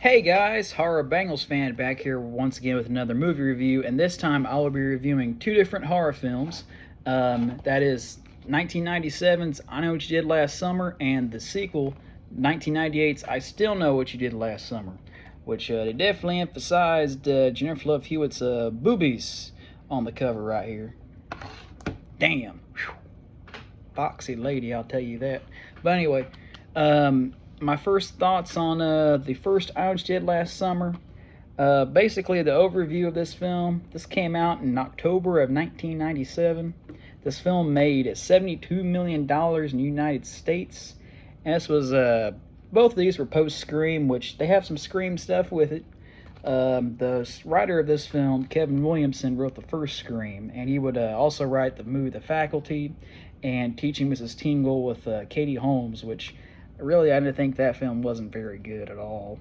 Hey guys, Horror Bengals fan back here once again with another movie review, and this time I will be reviewing two different horror films. That is 1997's I Know What You Did Last Summer and the sequel, 1998's I Still Know What You Did Last Summer, which they definitely emphasized Jennifer Love Hewitt's boobies on the cover right here. Damn. Whew. Foxy lady, I'll tell you that. But anyway, my first thoughts on the first Ouch did last summer. Basically, the overview of this film. This came out in October of 1997. This film made $72 million in the United States. And this was, both of these were post Scream, which they have some Scream stuff with it. The writer of this film, Kevin Williamson, wrote the first Scream, and he would also write the movie The Faculty and Teaching Mrs. Tingle with Katie Holmes, which really I didn't think that film wasn't very good at all.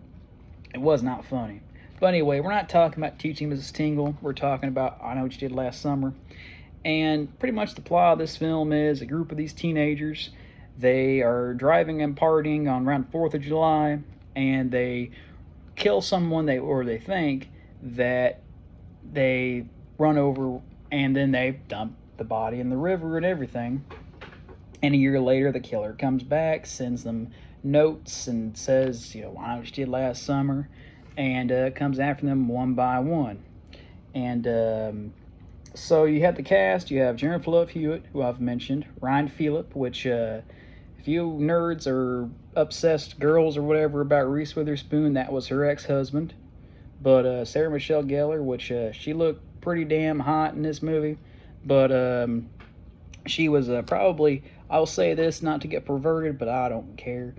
It was not funny. But anyway, we're not talking about Teaching Mrs. Tingle. We're talking about I Know What You Did Last Summer. And pretty much the plot of this film is a group of these teenagers. They are driving and partying on around 4th of July, and they kill someone they think that they run over, and then they dump the body in the river and everything. And a year later, the killer comes back, sends them notes, and says, I know what you did last summer, and comes after them one by one. And so you have the cast. You have Jennifer Love Hewitt, who I've mentioned, Ryan Phillip, which if you nerds or obsessed girls or whatever about Reese Witherspoon, that was her ex-husband. But Sarah Michelle Gellar, which she looked pretty damn hot in this movie, but she was probably, I'll say this not to get perverted, but I don't care.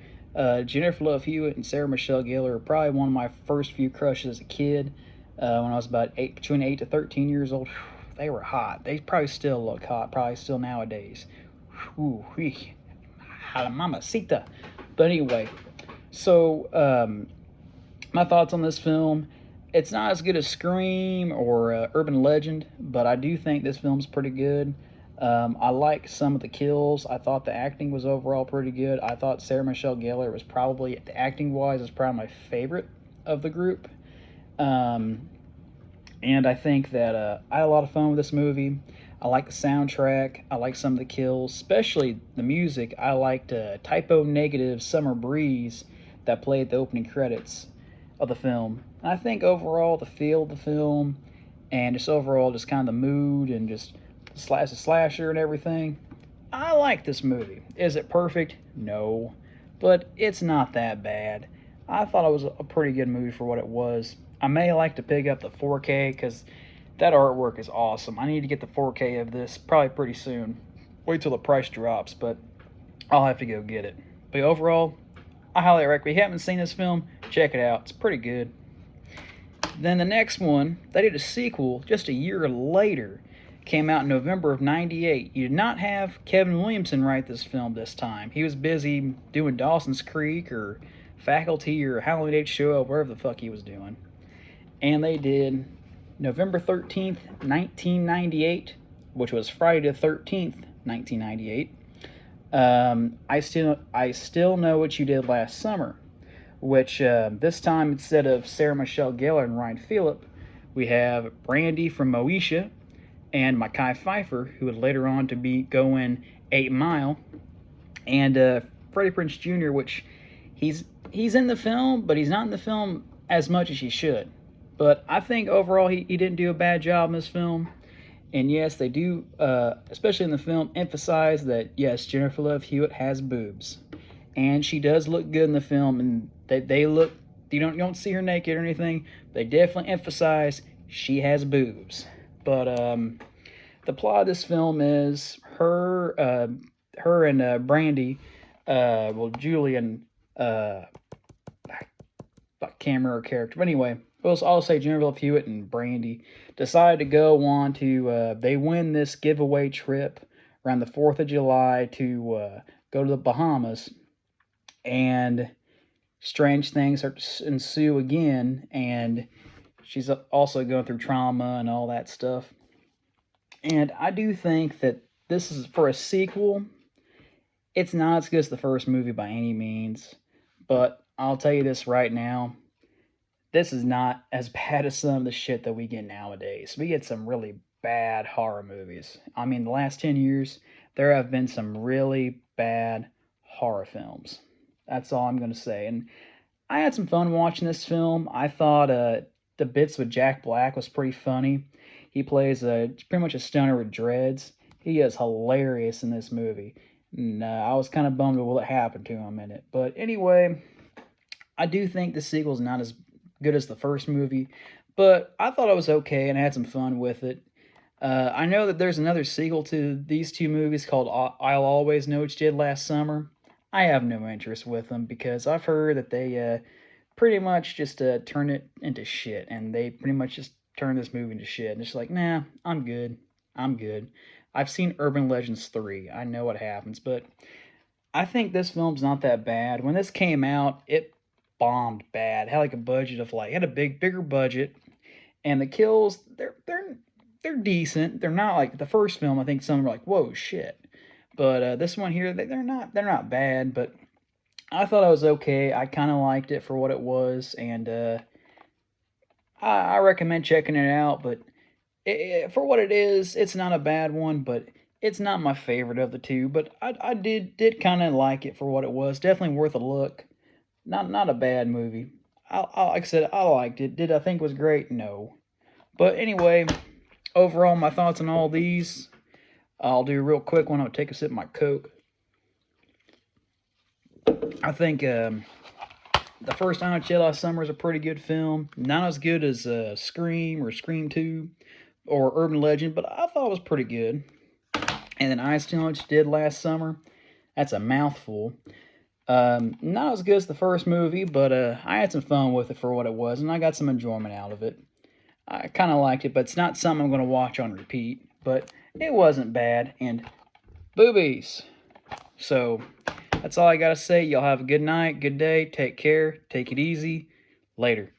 Jennifer Love Hewitt and Sarah Michelle Gellar are probably one of my first few crushes as a kid. When I was about between 8 to 13 years old, they were hot. They probably still look hot, probably still nowadays. Ooh, mamacita. But anyway, so my thoughts on this film. It's not as good as Scream or Urban Legend, but I do think this film's pretty good. I like some of the kills. I thought the acting was overall pretty good. I thought Sarah Michelle Gellar was probably, acting wise, is probably my favorite of the group. And I think that I had a lot of fun with this movie. I like the soundtrack. I like some of the kills, especially the music. I liked Typo Negative Summer Breeze that played at the opening credits of the film. And I think overall the feel of the film and just overall just kind of the mood and just the slasher and everything. I like this movie. Is it perfect? No. But it's not that bad. I thought it was a pretty good movie for what it was. I may like to pick up the 4K because that artwork is awesome. I need to get the 4K of this probably pretty soon. Wait till the price drops, but I'll have to go get it. But overall, I highly recommend. If you haven't seen this film, check it out. It's pretty good. Then the next one, they did a sequel just a year later. Came out in November of 98. You did not have Kevin Williamson write this film this time. He was busy doing Dawson's Creek or Faculty or Halloween H2O, wherever the fuck he was doing. And they did November 13th, 1998, which was Friday the 13th, 1998. I still know what you did last summer, which this time instead of Sarah Michelle Gellar and Ryan Phillip, we have Brandy from Moesha and Mekhi Phifer, who would later on to be going 8 Mile, and Freddie Prinze Jr., which he's in the film, but he's not in the film as much as he should. But I think overall he didn't do a bad job in this film. And yes, they do, especially in the film, emphasize that, yes, Jennifer Love Hewitt has boobs. And she does look good in the film, and they look, you don't see her naked or anything, but they definitely emphasize she has boobs. But the plot of this film is her and Brandy, Julian, I can't remember her character, but anyway, I'll say Jennifer Love Hewitt and Brandy decide to go on to, they win this giveaway trip around the 4th of July to go to the Bahamas, and strange things start to ensue again, and she's also going through trauma and all that stuff. And I do think that this is, for a sequel, it's not as good as the first movie by any means, but I'll tell you this right now. this is not as bad as some of the shit that we get nowadays. We get some really bad horror movies. I mean, the last 10 years, there have been some really bad horror films. That's all I'm going to say. And I had some fun watching this film. I thought the bits with Jack Black was pretty funny. He plays pretty much a stunner with dreads. He is hilarious in this movie. And I was kind of bummed with what happened to him in it. But anyway, I do think the sequel's not as good as the first movie, but I thought it was okay and I had some fun with it. I know that there's another sequel to these two movies called I'll Always Know What You Did Last Summer. I have no interest with them because I've heard that they pretty much just turn it into shit, and they pretty much just turn this movie into shit. And it's like, nah, I'm good. I'm good. I've seen Urban Legends 3. I know what happens, but I think this film's not that bad. When this came out, it bombed bad. It had like a budget of like, it had a bigger budget, and the kills they're decent. They're not like the first film. I think some were like, whoa, shit. But this one here, they're not bad. But I thought it was okay. I kind of liked it for what it was, and I recommend checking it out. But for what it is, it's not a bad one. But it's not my favorite of the two. But I did kind of like it for what it was. Definitely worth a look. Not a bad movie. Like I said, I liked it. Did I think it was great? No. But anyway, overall, my thoughts on all these. I'll do a real quick one. I'll take a sip of my Coke. I think the first I Know What You Did Last Summer is a pretty good film. Not as good as Scream or Scream 2 or Urban Legend, but I thought it was pretty good. And then I Still Know What You Did Last Summer. That's a mouthful. Not as good as the first movie, but I had some fun with it for what it was, and I got some enjoyment out of it. I kind of liked it, but it's not something I'm going to watch on repeat. But it wasn't bad, and boobies. So that's all I got to say. Y'all have a good night, good day, take care, take it easy. Later.